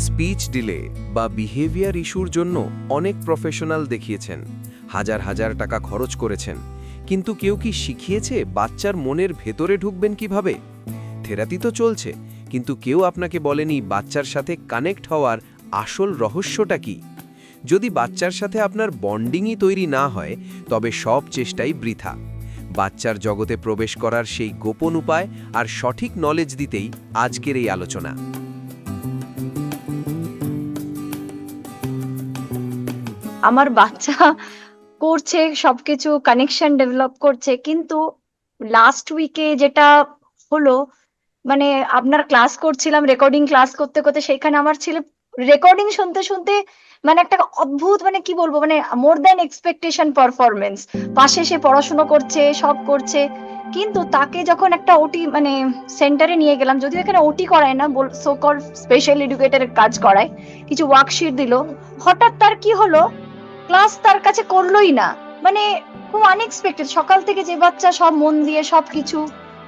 Speech delay বা behaviour ইস্যুর জন্য অনেক প্রফেশনাল দেখিয়েছেন, হাজার হাজার টাকা খরচ করেছেন, কিন্তু কেউ কি শিখিয়েছে বাচ্চার মনের ভেতরে ঢুকবেন কিভাবে? থেরাপি তো চলছে, কিন্তু কেউ আপনাকে বলেনি বাচ্চার সাথে কানেক্ট হওয়ার আসল রহস্যটা কি। যদি বাচ্চার সাথে আপনার বন্ডিংই তৈরি না হয়, তবে সব চেষ্টাই বৃথা। বাচ্চার জগতে প্রবেশ করার সেই গোপন উপায় আর সঠিক নলেজ দিতেই আজকের এই আলোচনা। আমার বাচ্চা করছে সবকিছু, কানেকশন ডেভেলপ করছে, কিন্তু লাস্ট উইকে যেটা হলো, মানে আপনার ক্লাস করছিলাম, রেকর্ডিং ক্লাস করতে করতে সেখানে আমার ছেলে রেকর্ডিং শুনতে শুনতে মানে একটা অদ্ভুত, মানে কি বলবো, মানে মোর দ্যান এক্সপেকটেশন পারফরমেন্স। পাশে সে পড়াশোনা করছে, সব করছে, কিন্তু তাকে যখন একটা ওটি মানে সেন্টারে নিয়ে গেলাম, যদিও এখানে ওটি করায় না, সো কল স্পেশাল এডুকেটরের কাজ করায়, কিছু ওয়ার্কশিট দিল, হঠাৎ তার কি হলো, ক্লাস তার কাছে করলোই না। মানে খুব আনএক্সপেক্টেড। সকাল থেকে যে বাচ্চা সব মন দিয়ে সবকিছু,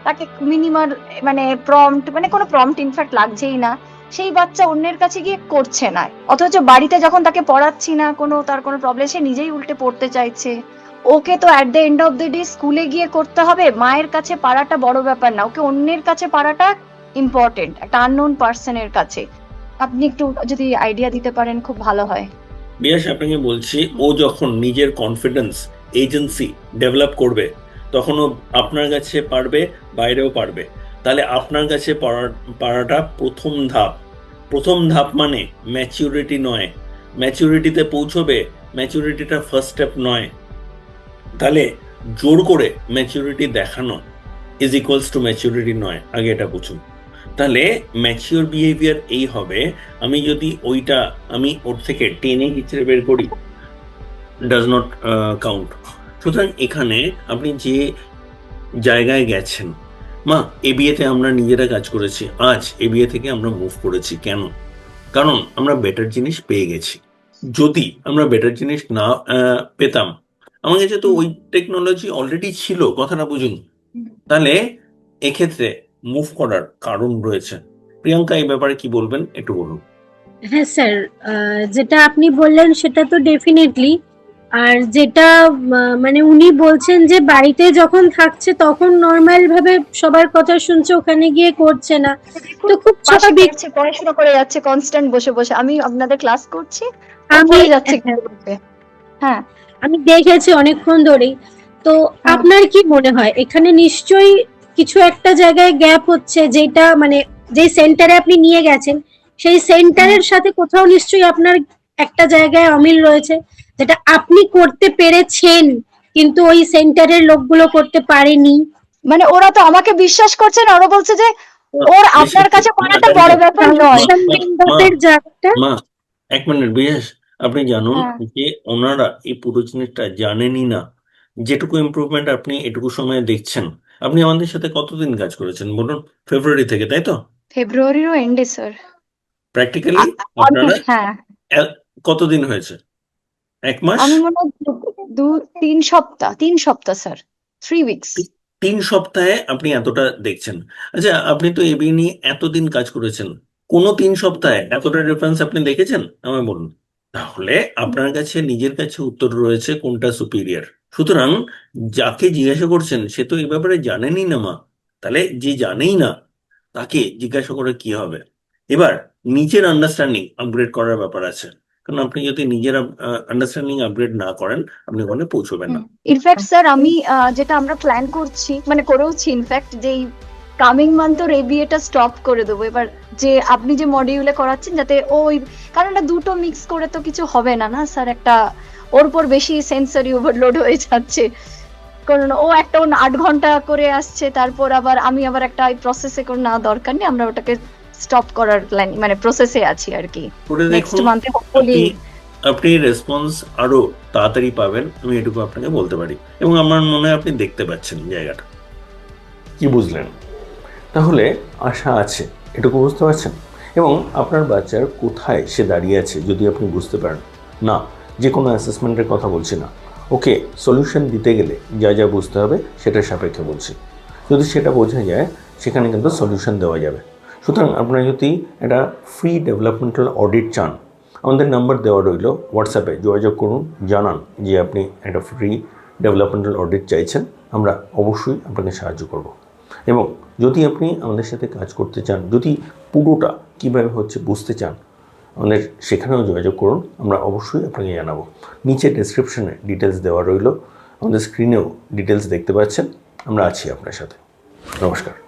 তাকে মিনিমাল মানে প্রম্পট, মানে কোনো প্রম্পট ইনফ্যাক্ট লাগছেই না, সেই বাচ্চা অন্যের কাছে গিয়ে করছে না। অথচ বাড়িতে যখন তাকে পড়াচ্ছি না, তার কোনো প্রবলেম, সে নিজেই উল্টে পড়তে চাইছে। ওকে তো at the end of the day স্কুলে গিয়ে করতে হবে, মায়ের কাছে পারাটা বড় ব্যাপার না, ওকে অন্যের কাছে পারাটা ইম্পর্টেন্ট, একটা আননোন পার্সনের কাছে। আপনি একটু যদি আইডিয়া দিতে পারেন খুব ভালো হয়। বিয়াস, আপনাকে বলছি, ও যখন নিজের কনফিডেন্স, এজেন্সি ডেভেলপ করবে, তখন ও আপনার কাছে পারবে, বাইরেও পারবে। তাহলে আপনার কাছে পারাটা প্রথম ধাপ মানে ম্যাচিউরিটি নয়। ম্যাচিউরিটিতে পৌঁছবে, ম্যাচিউরিটিটা ফার্স্ট স্টেপ নয়। তাহলে জোর করে ম্যাচিউরিটি দেখানো ইজ ইকুয়ালস টু ম্যাচিউরিটি নয়, আগে এটা বুঝুন। তাহলে ম্যাচিওর বিহেভিয়ার এই হবে, আমি যদি আমি ওর থেকে টেনে হিচড়ে বের করি, ডাজ নট কাউন্ট। সুতরাং এখানে আপনি যে জায়গায় গেছেন, মা এবিএতে আমরা নিজেরা কাজ করেছি, আজ এবিএ থেকে আমরা মুভ করেছি, কেন? কারণ আমরা বেটার জিনিস পেয়ে গেছি। যদি আমরা বেটার জিনিস না পেতাম, আমার কাছে তো ওই টেকনোলজি অলরেডি ছিল, কথাটা বুঝুন। তাহলে এক্ষেত্রে মুভ করার কারণ রয়েছে। প্রিয়াঙ্কা, এই ব্যাপারে কি বলবেন, একটু বলুন। হ্যাঁ স্যার, যেটা আপনি বললেন সেটা তো ডেফিনেটলি। আর যেটা মানে উনি বলছেন যে বাড়িতে যখন থাকছে তখন নর্মাল ভাবে সবার কথা শুনছে, ওখানে গিয়ে করছে না, তো খুব স্বাভাবিক। পড়াশোনা করে যাচ্ছে কনস্ট্যান্ট বসে বসে, আমি আপনাদের ক্লাস করছি, আমি যাচ্ছে। হ্যাঁ, আমি দেখেছি অনেকক্ষণ ধরেই। তো আপনার কি মনে হয় এখানে নিশ্চয়ই কিছু একটা জায়গায় গ্যাপ হচ্ছে, যেটা মানে যে সেন্টারে আপনি নিয়ে গেছেন সেই সেন্টারের সাথে কোথাও নিশ্চয়ই আপনার একটা জায়গায় অমিল রয়েছে, যেটা আপনি করতে পেরেছেন কিন্তু ওই সেন্টারের লোকগুলো করতে পারেনি। মানে ওরা তো আমাকে বিশ্বাস করছে না, ওরা বলছে যে ওর আপনার কাছে পারাটা বড় ব্যাপার নয়। মা, এক মিনিট বিয়াস, আপনি জানুন যে ওনারা এই পুরো জিনিসটা জানেনই না। যেটুকু ইমপ্রুভমেন্ট আপনি এটুকু সময়ে দেখছেন। আপনি আমাদের সাথে কতদিন কাজ করেছেন বলুন? ফেব্রুয়ারি থেকে, তাই তো? ফেব্রুয়ারিরও এন্ডে স্যার। প্র্যাকটিক্যালি আপনারা হ্যাঁ, কতদিন হয়েছে? এক মাস? আমি মনে হয় 3 সপ্তাহ স্যার, 3 উইকস। 3 সপ্তাহে আপনি এতটা দেখছেন? আচ্ছা, আপনি তো এবি নিয়ে এতদিন কাজ করেছেন, কোনো 3 সপ্তাহে এতটা ডিফারেন্স আপনি দেখেছেন? আমায় বলুন। তাহলে আপনার কাছে নিজের কাছে উত্তর রয়েছে কোনটা সুপিরিয়র। সুতরাং যাকে জিজ্ঞাসা করছেন সে তো এই ব্যাপারে জানেনই না, মা। তাহলে যে জানেই না তাকে জিজ্ঞাসা করে কি হবে? এবার নিজের আন্ডারস্ট্যান্ডিং আপগ্রেড করার ব্যাপার আছে, কারণ আপনি যদি নিজের আন্ডারস্ট্যান্ডিং আপগ্রেড না করেন, আপনি ওখানে পৌঁছবেন না। ইনফ্যাক্ট স্যার, আমি যেটা আমরা প্ল্যান করছি, মানে করেওছি ইনফ্যাক্ট, যে কামিং মান্থ ওর এবিএটা স্টপ করে দেবো। এবার যে আপনি যে মডিউলে করাচ্ছেন, যাতে ওই, কারণ দুটো মিক্স করে তো কিছু হবে না না স্যার, একটা ওর উপর বেশি সেন্সরি ওভারলোড হয়ে যাচ্ছে। কারণ ও 8 ঘন্টা করে আসছে, তারপর আমি আবার একটা প্রসেসে করে না, দরকার নেই, আমরা ওটাকে স্টপ করার প্ল্যান, মানে প্রসেসে আছি আর কি। নেক্সট মান্থে হোপফুলি আপনি রেসপন্স আরো তাড়াতাড়ি পাবেন, আমি এটুকু আপনাকে বলতে পারি, এবং আমার মনে হয় আপনি দেখতে পাচ্ছেন জায়গাটা। কি বুঝলেন? তাহলে আশা আছে, এটুকু বুঝতে পারছেন? এবং আপনার বাচ্চার কোথায় সে দাঁড়িয়ে আছে যদি আপনি বুঝতে পারেন, না যে কোনো অ্যাসেসমেন্টের কথা বলছি না, ওকে সলিউশন দিতে গেলে যা যা বুঝতে হবে সেটার সাপেক্ষে বলছি। যদি সেটা বোঝা যায়, সেখানে কিন্তু সলিউশন দেওয়া যাবে। সুতরাং আপনারা যদি একটা ফ্রি ডেভেলপমেন্টাল অডিট চান, আমাদের নাম্বার দেওয়া রইল, হোয়াটসঅ্যাপে যোগাযোগ করুন, জানান যে আপনি একটা ফ্রি ডেভেলপমেন্টাল অডিট চাইছেন, আমরা অবশ্যই আপনাকে সাহায্য করব। এবং যদি আপনি আমাদের সাথে কাজ করতে চান, যদি পুরোটা কীভাবে হচ্ছে বুঝতে চান, আমাদের সেখানেও যোগাযোগ করুন, আমরা অবশ্যই আপনাকে জানাবো। নিচে ডেসক্রিপশনে ডিটেলস দেওয়া রইল, আমাদের স্ক্রিনেও ডিটেলস দেখতে পাচ্ছেন। আমরা আছি আপনার সাথে। নমস্কার।